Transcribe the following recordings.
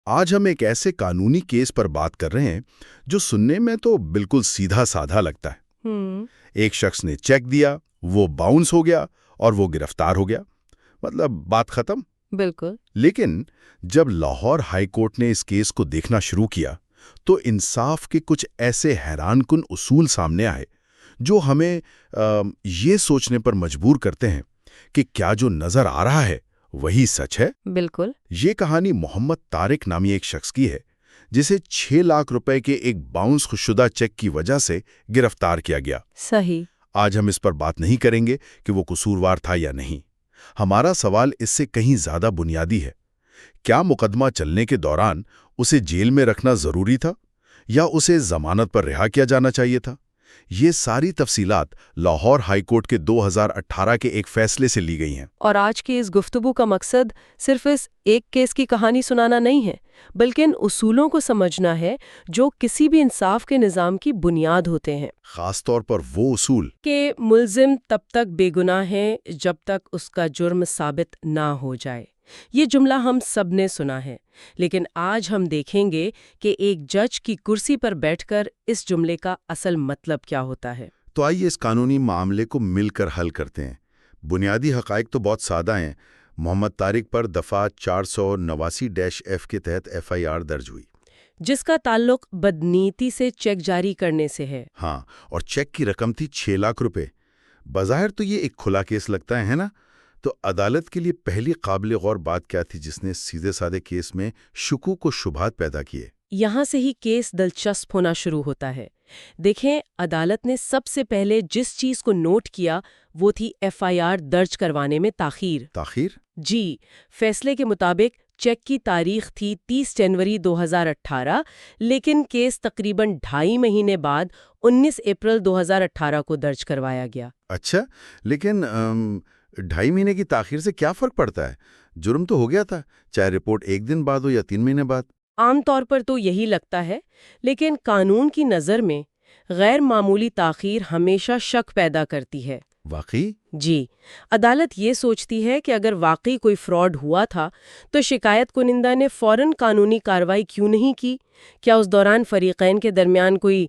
آج ہم ایک ایسے قانونی کیس پر بات کر رہے ہیں جو سننے میں تو بالکل سیدھا سادھا لگتا ہے۔ ایک شخص نے چیک دیا، وہ باؤنس ہو گیا اور وہ گرفتار ہو گیا، مطلب بات ختم۔ بالکل۔ لیکن جب لاہور ہائی کورٹ نے اس کیس کو دیکھنا شروع کیا تو انصاف کے کچھ ایسے حیران کن اصول سامنے آئے جو ہمیں یہ سوچنے پر مجبور کرتے ہیں کہ کیا جو نظر آ رہا ہے وہی سچ ہے؟ بالکل۔ یہ کہانی محمد طارق نامی ایک شخص کی ہے جسے 6 لاکھ روپے کے ایک باؤنس شدہ چیک کی وجہ سے گرفتار کیا گیا۔ صحیح۔ آج ہم اس پر بات نہیں کریں گے کہ وہ قصوروار تھا یا نہیں۔ ہمارا سوال اس سے کہیں زیادہ بنیادی ہے۔ کیا مقدمہ چلنے کے دوران اسے جیل میں رکھنا ضروری تھا یا اسے ضمانت پر رہا کیا جانا چاہیے تھا؟ یہ ساری تفصیلات لاہور ہائی کورٹ کے 2018 کے ایک فیصلے سے لی گئی ہیں۔ اور آج کی اس گفتگو کا مقصد صرف اس ایک کیس کی کہانی سنانا نہیں ہے، بلکہ ان اصولوں کو سمجھنا ہے جو کسی بھی انصاف کے نظام کی بنیاد ہوتے ہیں۔ خاص طور پر وہ اصول کہ ملزم تب تک بے گناہ ہے جب تک اس کا جرم ثابت نہ ہو جائے۔ یہ جملہ ہم سب نے سنا ہے، لیکن آج ہم دیکھیں گے کہ ایک جج کی کرسی پر بیٹھ کر اس جملے کا اصل مطلب کیا ہوتا ہے۔ تو آئیے اس قانونی معاملے کو مل کر حل کرتے ہیں۔ بنیادی حقائق تو بہت سادہ ہیں۔ محمد طارق پر دفعہ 489-F کے تحت FIR درج ہوئی، جس کا تعلق بدنیتی سے چیک جاری کرنے سے ہے۔ ہاں، اور چیک کی رقم تھی 6 لاکھ روپے۔ بظاہر تو یہ ایک کھلا کیس لگتا ہے نا؟ تو عدالت کے لیے پہلی قابل غور بات کیا تھی جس نے سیدھے سادے کیس میں شکوک و شبہات پیدا کیے؟ یہاں سے ہی کیس دلچسپ ہونا شروع ہوتا ہے۔ دیکھیں، عدالت نے سب سے پہلے جس چیز کو نوٹ کیا وہ تھی FIR درج کروانے میں تاخیر۔ تاخیر؟ جی، فیصلے کے مطابق چیک کی تاریخ تھی 30 جنوری 2018، لیکن کیس تقریباً 2.5 مہینے بعد 19 اپریل 2018 کو درج کروایا گیا۔ اچھا، لیکن 2.5 مہینے کی تاخیر سے کیا فرق پڑتا ہے؟ جرم تو ہو گیا تھا، چاہے رپورٹ 1 دن بعد ہو یا 3 مہینے بعد۔ عام طور پر تو یہی لگتا ہے، لیکن قانون کی نظر میں غیر معمولی تاخیر ہمیشہ شک پیدا کرتی ہے۔ واقعی؟ جی، عدالت یہ سوچتی ہے کہ اگر واقعی کوئی فراڈ ہوا تھا تو شکایت کنندہ نے فوراً قانونی کارروائی کیوں نہیں کی؟ کیا اس دوران فریقین کے درمیان کوئی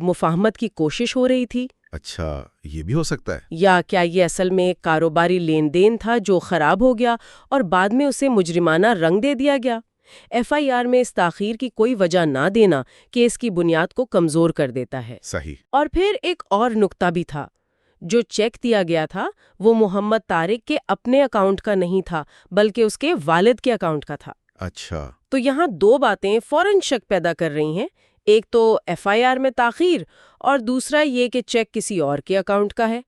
مفاہمت کی کوشش ہو رہی تھی؟ اچھا، یہ بھی ہو سکتا ہے۔ یا کیا یہ اصل میں ایک کاروباری لین دین تھا جو خراب ہو گیا اور بعد میں اسے مجرمانہ رنگ دے دیا گیا؟ FIR میں اس تاخیر کی کوئی وجہ نہ دینا کیس کی بنیاد کو کمزور کر دیتا ہے۔ صحیح۔ اور پھر ایک اور نکتہ بھی تھا۔ جو چیک دیا گیا تھا وہ محمد طارق کے اپنے اکاؤنٹ کا نہیں تھا بلکہ اس کے والد کے اکاؤنٹ کا تھا۔ اچھا، تو یہاں 2 باتیں فوراً شک پیدا کر رہی ہیں، ایک تو FIR میں تاخیر اور دوسرا یہ کہ چیک کسی اور کے اکاؤنٹ کا ہے۔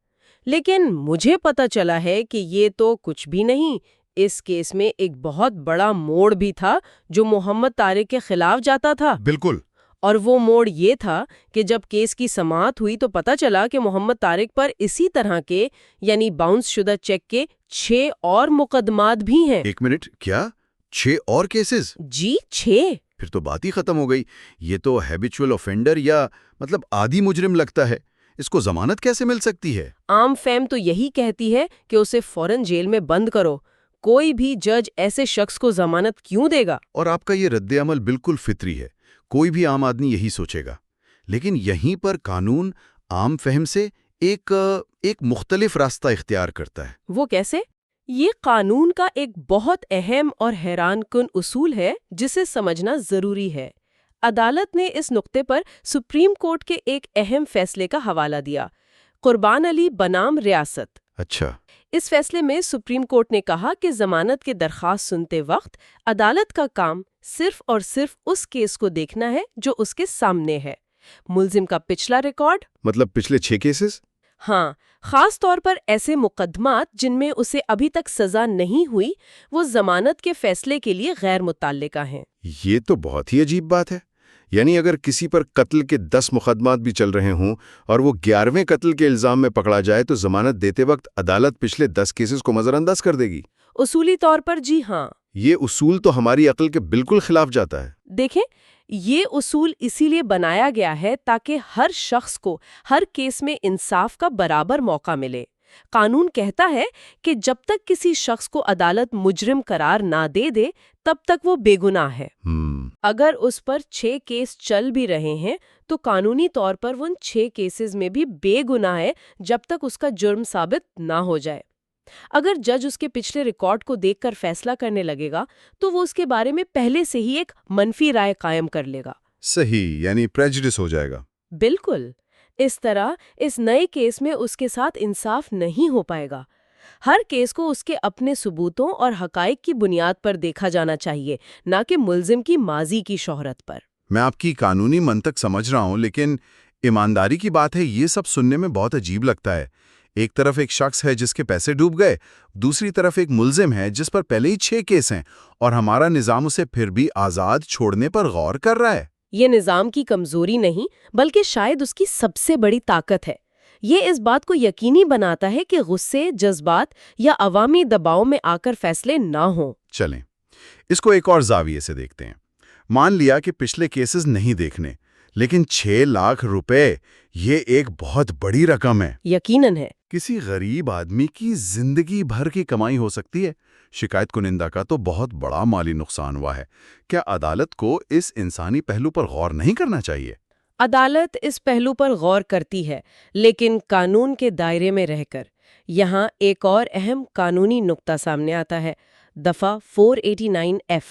لیکن مجھے پتہ چلا ہے کہ یہ تو کچھ بھی نہیں، اس کیس میں ایک بہت بڑا موڑ بھی تھا جو محمد طارق کے خلاف جاتا تھا۔ بالکل۔ اور وہ موڑ یہ تھا کہ جب کیس کی سماعت ہوئی تو پتہ چلا کہ محمد طارق پر اسی طرح کے یعنی باؤنس شدہ چیک کے 6 اور مقدمات بھی ہیں۔ 1 منٹ، کیا 6 اور کیسز؟ جی 6۔ پھر تو بات ہی ختم ہو گئی۔ یہ تو ہیبیچول آفینڈر یا عادی مجرم لگتا ہے۔ اس کو ضمانت کیسے مل سکتی ہے؟ عام فہم تو یہی کہتی ہے کہ اسے فوراً جیل میں بند کرو۔ کوئی بھی جج ایسے شخص کو ضمانت کیوں دے گا؟ اور آپ کا یہ رد عمل بالکل فطری ہے، کوئی بھی عام آدمی یہی سوچے گا۔ لیکن یہیں پر قانون عام فہم سے ایک مختلف راستہ اختیار کرتا ہے۔ وہ کیسے؟ یہ قانون کا ایک بہت اہم اور حیران کن اصول ہے جسے سمجھنا ضروری ہے۔ عدالت نے اس نقطے پر سپریم کورٹ کے ایک اہم فیصلے کا حوالہ دیا، قربان علی بنام ریاست۔ اچھا۔ اس فیصلے میں سپریم کورٹ نے کہا کہ ضمانت کی درخواست سنتے وقت عدالت کا کام صرف اور صرف اس کیس کو دیکھنا ہے جو اس کے سامنے ہے، ملزم کا پچھلا ریکارڈ، پچھلے 6 کیسز؟ ہاں، خاص طور پر ایسے مقدمات جن میں اسے ابھی تک سزا نہیں ہوئی، وہ ضمانت کے فیصلے کے لیے غیر متعلقہ ہیں۔ یہ تو بہت ہی عجیب بات ہے۔ یعنی اگر کسی پر قتل کے 10 مقدمات بھی چل رہے ہوں اور وہ 11ویں قتل کے الزام میں پکڑا جائے تو ضمانت دیتے وقت عدالت پچھلے 10 کیسز کو نظر انداز کر دے گی؟ اصولی طور پر جی ہاں۔ یہ اصول تو ہماری عقل کے بالکل خلاف جاتا ہے۔ دیکھیں، یہ اصول اسی لیے بنایا گیا ہے تاکہ ہر شخص کو ہر کیس میں انصاف کا برابر موقع ملے۔ قانون کہتا ہے کہ جب تک کسی شخص کو عدالت مجرم قرار نہ دے دے تب تک وہ بے گناہ ہے۔ اگر اس پر 6 کیس چل بھی رہے ہیں تو قانونی طور پر وہ ان 6 کیسز میں بھی بے گناہ ہے جب تک اس کا جرم ثابت نہ ہو جائے۔ اگر جج اس کے پچھلے ریکارڈ کو دیکھ کر فیصلہ کرنے لگے گا تو وہ اس کے بارے میں پہلے سے ہی ایک منفی رائے قائم کر لے گا۔ صحیح، یعنی پریجڈس ہو جائے گا۔ بالکل۔ اس طرح اس نئے کیس میں اس کے ساتھ انصاف نہیں ہو پائے گا۔ ہر کیس کو اس کے اپنے ثبوتوں اور حقائق کی بنیاد پر دیکھا جانا چاہیے، نہ کہ ملزم کی ماضی کی شہرت پر۔ میں آپ کی قانونی منطق سمجھ رہا ہوں، لیکن ایمانداری کی بات ہے، یہ سب سننے میں بہت عجیب لگتا ہے۔ ایک طرف ایک شخص ہے جس کے پیسے ڈوب گئے، دوسری طرف ایک ملزم ہے جس پر پہلے ہی 6 کیس ہیں، اور ہمارا نظام اسے پھر بھی آزاد چھوڑنے پر غور کر رہا ہے۔ یہ نظام کی کمزوری نہیں بلکہ شاید اس کی سب سے بڑی طاقت ہے۔ یہ اس بات کو یقینی بناتا ہے کہ غصے، جذبات یا عوامی دباؤ میں آ کر فیصلے نہ ہوں۔ چلیں اس کو ایک اور زاویے سے دیکھتے ہیں۔ مان لیا کہ پچھلے کیسز نہیں دیکھنے، لیکن 6 لاکھ روپے یہ ایک بہت بڑی رقم ہے۔ یقیناً ہے۔ کسی غریب آدمی کی زندگی بھر کی کمائی ہو سکتی ہے۔ شکایت کنندہ کا تو بہت بڑا مالی نقصان ہوا ہے۔ کیا عدالت کو اس انسانی پہلو پر غور نہیں کرنا چاہیے؟ عدالت اس پہلو پر غور کرتی ہے، لیکن قانون کے دائرے میں رہ کر۔ یہاں ایک اور اہم قانونی نقطہ سامنے آتا ہے، دفعہ 489F،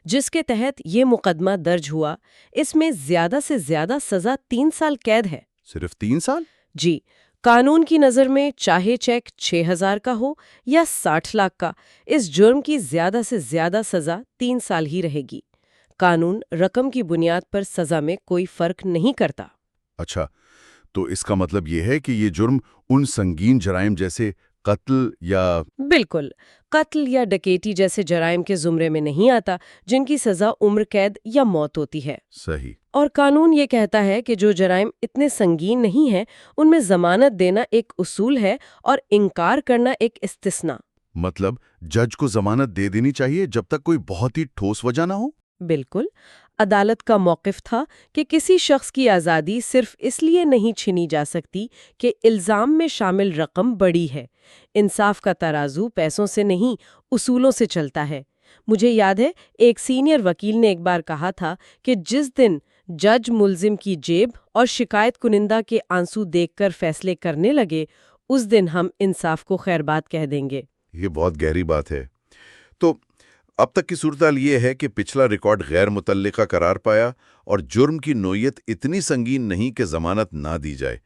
جس کے تحت یہ مقدمہ درج ہوا۔ اس میں زیادہ سے زیادہ سزا 3 سال قید ہے۔ صرف 3 سال؟ جی، قانون کی نظر میں چاہے چیک 6,000 کا ہو یا 60 لاکھ کا، اس جرم کی زیادہ سے زیادہ سزا 3 سال ہی رہے گی۔ قانون رقم کی بنیاد پر سزا میں کوئی فرق نہیں کرتا۔ اچھا، تو اس کا مطلب یہ ہے کہ یہ جرم ان سنگین جرائم جیسے قتل یا… بالکل، قتل یا ڈکیتی جیسے جرائم کے زمرے میں نہیں آتا جن کی سزا عمر قید یا موت ہوتی ہے۔ صحیح۔ اور قانون یہ کہتا ہے کہ جو جرائم اتنے سنگین نہیں ہیں ان میں ضمانت دینا ایک اصول ہے اور انکار کرنا ایک استثناء۔ مطلب جج کو ضمانت دے دینی چاہیے جب تک کوئی بہت ہی ٹھوس وجہ نہ ہو؟ بالکل۔ عدالت کا موقف تھا کہ کسی شخص کی آزادی صرف اس لیے نہیں چھینی جا سکتی کہ الزام میں شامل رقم بڑی ہے۔ انصاف کا ترازو پیسوں سے نہیں، اصولوں سے چلتا ہے۔ مجھے یاد ہے ایک سینئر وکیل نے ایک بار کہا تھا کہ جس دن جج ملزم کی جیب اور شکایت کنندہ کے آنسو دیکھ کر فیصلے کرنے لگے، اس دن ہم انصاف کو خیر بات کہہ دیں گے۔ یہ بہت گہری بات ہے۔ تو اب تک کی صورتحال یہ ہے کہ پچھلا ریکارڈ غیر متعلقہ قرار پایا اور جرم کی نوعیت اتنی سنگین نہیں کہ ضمانت نہ دی جائے۔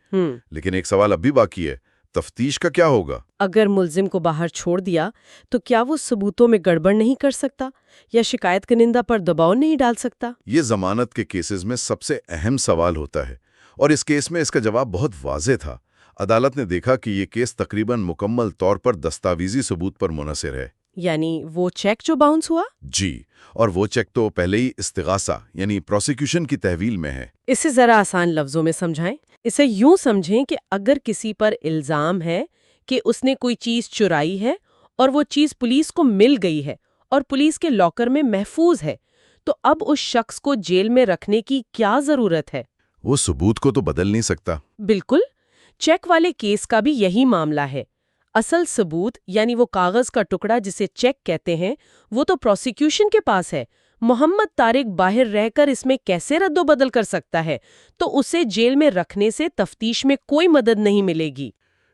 لیکن ایک سوال اب بھی باقی ہے، تفتیش کا کیا ہوگا؟ اگر ملزم کو باہر چھوڑ دیا تو کیا وہ ثبوتوں میں گڑبڑ نہیں کر سکتا یا شکایت کنندہ پر دباؤ نہیں ڈال سکتا؟ یہ ضمانت کے کیسز میں سب سے اہم سوال ہوتا ہے، اور اس کیس میں اس کا جواب بہت واضح تھا۔ عدالت نے دیکھا کہ یہ کیس تقریباً مکمل طور پر دستاویزی ثبوت پر منحصر ہے۔ یعنی وہ چیک جو باؤنس ہوا؟ جی، اور وہ چیک تو پہلے ہی استغاثہ یعنی پروسیکیوشن کی تحویل میں ہے۔ اسے ذرا آسان لفظوں میں سمجھائیں۔ اسے یوں سمجھیں کہ اگر کسی پر الزام ہے کہ اس نے کوئی چیز چرائی ہے اور وہ چیز پولیس کو مل گئی ہے اور پولیس کے لاکر میں محفوظ ہے، تو اب اس شخص کو جیل میں رکھنے کی کیا ضرورت ہے؟ وہ ثبوت کو تو بدل نہیں سکتا۔ بالکل، چیک والے کیس کا بھی یہی معاملہ ہے۔ اصل ثبوت یعنی وہ کاغذ کا ٹکڑا جسے چیک کہتے ہیں، وہ تو پروسیکیوشن کے پاس ہے۔ محمد طارق باہر رہ کر اس میں کیسے رد و بدل کر سکتا ہے؟ تو اسے جیل میں رکھنے سے تفتیش میں کوئی مدد نہیں ملے گی۔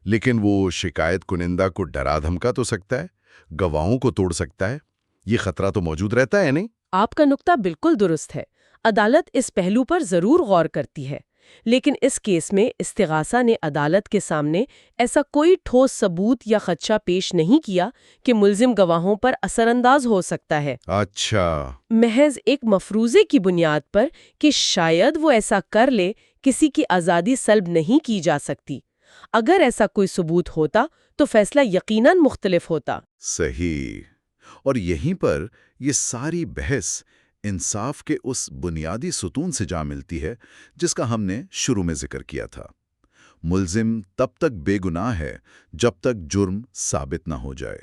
لیکن وہ شکایت کنندہ کو ڈرا دھمکا تو سکتا ہے، گواہوں کو توڑ سکتا ہے۔ یہ خطرہ تو موجود رہتا ہے، نہیں؟ آپ کا نقطہ بالکل درست ہے۔ عدالت اس پہلو پر ضرور غور کرتی ہے، لیکن اس کیس میں استغاثہ نے عدالت کے سامنے ایسا کوئی ٹھوس ثبوت یا خدشہ پیش نہیں کیا کہ ملزم گواہوں پر اثر انداز ہو سکتا ہے۔ اچھا، محض ایک مفروضے کی بنیاد پر کہ شاید وہ ایسا کر لے کسی کی آزادی سلب نہیں کی جا سکتی۔ اگر ایسا کوئی ثبوت ہوتا تو فیصلہ یقیناً مختلف ہوتا۔ صحیح۔ اور یہیں پر یہ ساری بحث انصاف کے اس بنیادی ستون سے جا ملتی ہے جس کا ہم نے شروع میں ذکر کیا تھا۔ ملزم تب تک بے گناہ ہے جب تک جرم ثابت نہ ہو جائے۔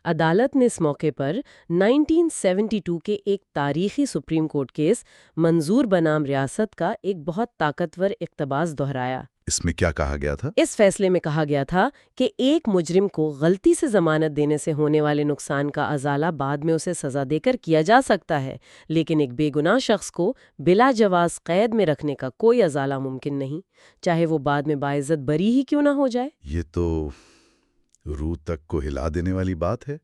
عدالت نے اس موقع پر 1972 کے ایک تاریخی سپریم کورٹ کیس منظور بنام ریاست کا ایک بہت طاقتور اقتباس دہرایا۔ اس میں کیا کہا گیا تھا؟ اس فیصلے میں کہا گیا تھا کہ ایک مجرم کو غلطی سے ضمانت دینے سے ہونے والے نقصان کا ازالہ بعد میں اسے سزا دے کر کیا جا سکتا ہے، لیکن ایک بے گناہ شخص کو بلا جواز قید میں رکھنے کا کوئی ازالہ ممکن نہیں، چاہے وہ بعد میں باعزت بری ہی کیوں نہ ہو جائے۔ یہ تو روح تک کو ہلا دینے والی بات ہے۔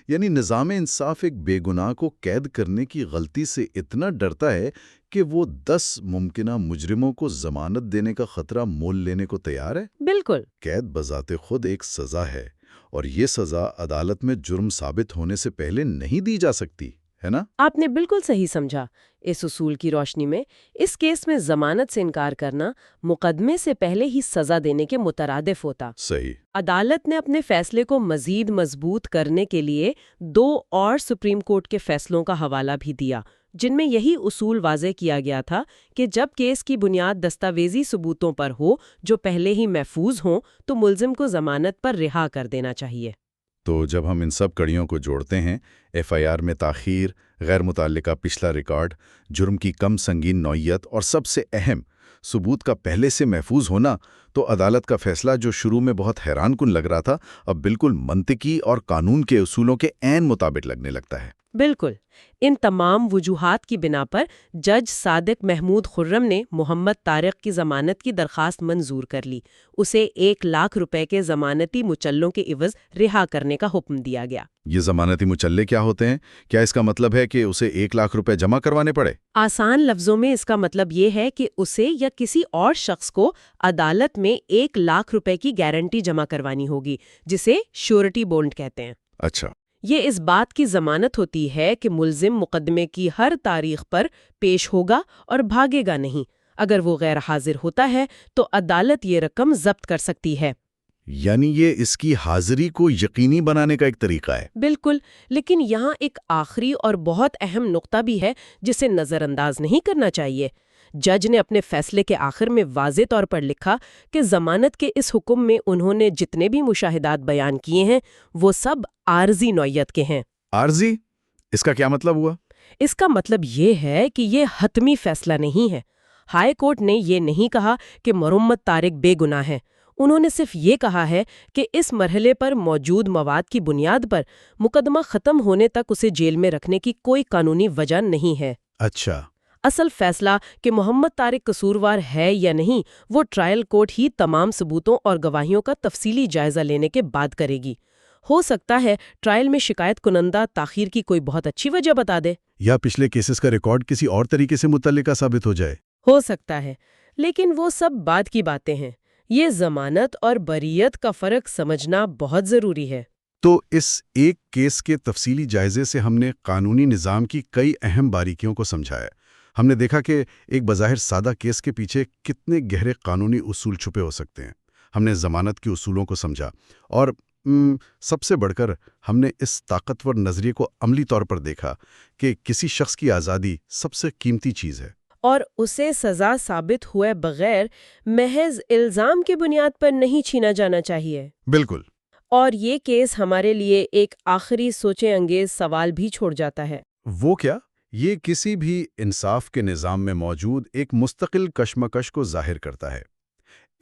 یعنی نظام انصاف ایک بے گناہ کو قید کرنے کی غلطی سے اتنا ڈرتا ہے کہ وہ 10 ممکنہ مجرموں کو ضمانت دینے کا خطرہ مول لینے کو تیار ہے۔ بالکل۔ قید بذات خود ایک سزا ہے، اور یہ سزا عدالت میں جرم ثابت ہونے سے پہلے نہیں دی جا سکتی، ہے نا؟ آپ نے بالکل صحیح سمجھا۔ اس اصول کی روشنی میں اس کیس میں ضمانت سے انکار کرنا مقدمے سے پہلے ہی سزا دینے کے مترادف ہوتا۔ صحیح۔ عدالت نے اپنے فیصلے کو مزید مضبوط کرنے کے لیے 2 اور سپریم کورٹ کے فیصلوں کا حوالہ بھی دیا، جن میں یہی اصول واضح کیا گیا تھا کہ جب کیس کی بنیاد دستاویزی ثبوتوں پر ہو جو پہلے ہی محفوظ ہوں تو ملزم کو ضمانت پر رہا کر دینا چاہیے۔ تو جب ہم ان سب کڑیوں کو جوڑتے ہیں، ایف آئی آر میں تاخیر، غیر متعلقہ پچھلا ریکارڈ، جرم کی کم سنگین نوعیت اور سب سے اہم ثبوت کا پہلے سے محفوظ ہونا، تو عدالت کا فیصلہ جو شروع میں بہت حیران کن لگ رہا تھا اب بالکل منطقی اور قانون کے اصولوں کے عین مطابق لگنے لگتا ہے۔ بالکل۔ ان تمام وجوہات کی بنا پر جج صادق محمود خرم نے محمد طارق کی ضمانت کی درخواست منظور کر لی۔ اسے 1 لاکھ روپے کے ضمانتی مچلوں کے عوض رہا کرنے کا حکم دیا گیا۔ یہ ضمانتی مچلے کیا ہوتے ہیں؟ کیا اس کا مطلب ہے کہ اسے 1 لاکھ روپے جمع کروانے پڑے؟ آسان لفظوں میں اس کا مطلب یہ ہے کہ اسے یا کسی اور شخص کو عدالت میں 1 لاکھ روپے کی گارنٹی جمع کروانی ہوگی، جسے شیورٹی بونڈ کہتے ہیں۔ اچھا۔ یہ اس بات کی ضمانت ہوتی ہے کہ ملزم مقدمے کی ہر تاریخ پر پیش ہوگا اور بھاگے گا نہیں۔ اگر وہ غیر حاضر ہوتا ہے تو عدالت یہ رقم ضبط کر سکتی ہے۔ یعنی یہ اس کی حاضری کو یقینی بنانے کا ایک طریقہ ہے۔ بالکل، لیکن یہاں ایک آخری اور بہت اہم نقطہ بھی ہے جسے نظر انداز نہیں کرنا چاہیے۔ جج نے اپنے فیصلے کے آخر میں واضح طور پر لکھا کہ ضمانت کے اس حکم میں انہوں نے جتنے بھی مشاہدات بیان کیے ہیں وہ سب عارضی نوعیت کے ہیں۔ عارضی؟ اس کا کیا مطلب ہوا؟ اس کا مطلب یہ ہے کہ یہ حتمی فیصلہ نہیں ہے۔ ہائی کورٹ نے یہ نہیں کہا کہ محمد طارق بے گناہ ہے، انہوں نے صرف یہ کہا ہے کہ اس مرحلے پر موجود مواد کی بنیاد پر مقدمہ ختم ہونے تک اسے جیل میں رکھنے کی کوئی قانونی وجہ نہیں ہے۔ اچھا۔ اصل فیصلہ کہ محمد طارق قصوروار ہے یا نہیں وہ ٹرائل کورٹ ہی تمام ثبوتوں اور گواہیوں کا تفصیلی جائزہ لینے کے بعد کرے گی۔ ہو سکتا ہے ٹرائل میں شکایت کنندہ تاخیر کی کوئی بہت اچھی وجہ بتا دے، یا پچھلے کیسز کا ریکارڈ کسی اور طریقے سے متعلقہ ثابت ہو جائے۔ ہو سکتا ہے، لیکن وہ سب بعد کی باتیں ہیں۔ یہ ضمانت اور بریت کا فرق سمجھنا بہت ضروری ہے۔ تو اس ایک کیس کے تفصیلی جائزے سے ہم نے قانونی نظام کی کئی اہم باریکیوں کو سمجھا ہے۔ ہم نے دیکھا کہ ایک بظاہر سادہ کیس کے پیچھے کتنے گہرے قانونی اصول چھپے ہو سکتے ہیں۔ ہم نے ضمانت کے اصولوں کو سمجھا، اور سب سے بڑھ کر ہم نے اس طاقتور نظریے کو عملی طور پر دیکھا کہ کسی شخص کی آزادی سب سے قیمتی چیز ہے، اور اسے سزا ثابت ہوئے بغیر محض الزام کی بنیاد پر نہیں چھینا جانا چاہیے۔ بالکل۔ اور یہ کیس ہمارے لیے ایک آخری سوچے انگیز سوال بھی چھوڑ جاتا ہے۔ وہ کیا؟ یہ کسی بھی انصاف کے نظام میں موجود ایک مستقل کشمکش کو ظاہر کرتا ہے۔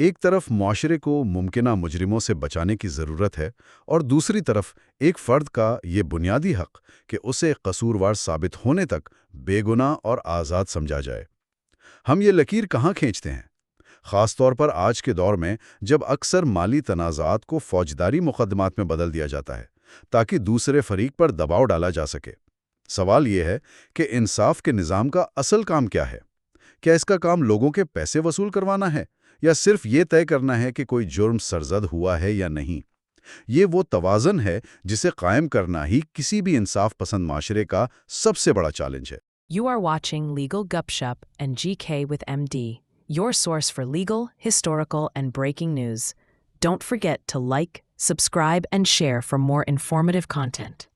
ایک طرف معاشرے کو ممکنہ مجرموں سے بچانے کی ضرورت ہے، اور دوسری طرف ایک فرد کا یہ بنیادی حق کہ اسے قصوروار ثابت ہونے تک بے گناہ اور آزاد سمجھا جائے۔ ہم یہ لکیر کہاں کھینچتے ہیں؟ خاص طور پر آج کے دور میں جب اکثر مالی تنازعات کو فوجداری مقدمات میں بدل دیا جاتا ہے تاکہ دوسرے فریق پر دباؤ ڈالا جا سکے۔ سوال یہ ہے کہ انصاف کے نظام کا اصل کام کیا ہے؟ کیا اس کا کام لوگوں کے پیسے وصول کروانا ہے، یا صرف یہ طے کرنا ہے کہ کوئی جرم سرزد ہوا ہے یا نہیں؟ یہ وہ توازن ہے جسے قائم کرنا ہی کسی بھی انصاف پسند معاشرے کا سب سے بڑا چیلنج ہے۔ You are watching Legal Gupshup and GK with MD, your source for legal, historical, and breaking news. Don't forget to like, subscribe, and share for more informative content.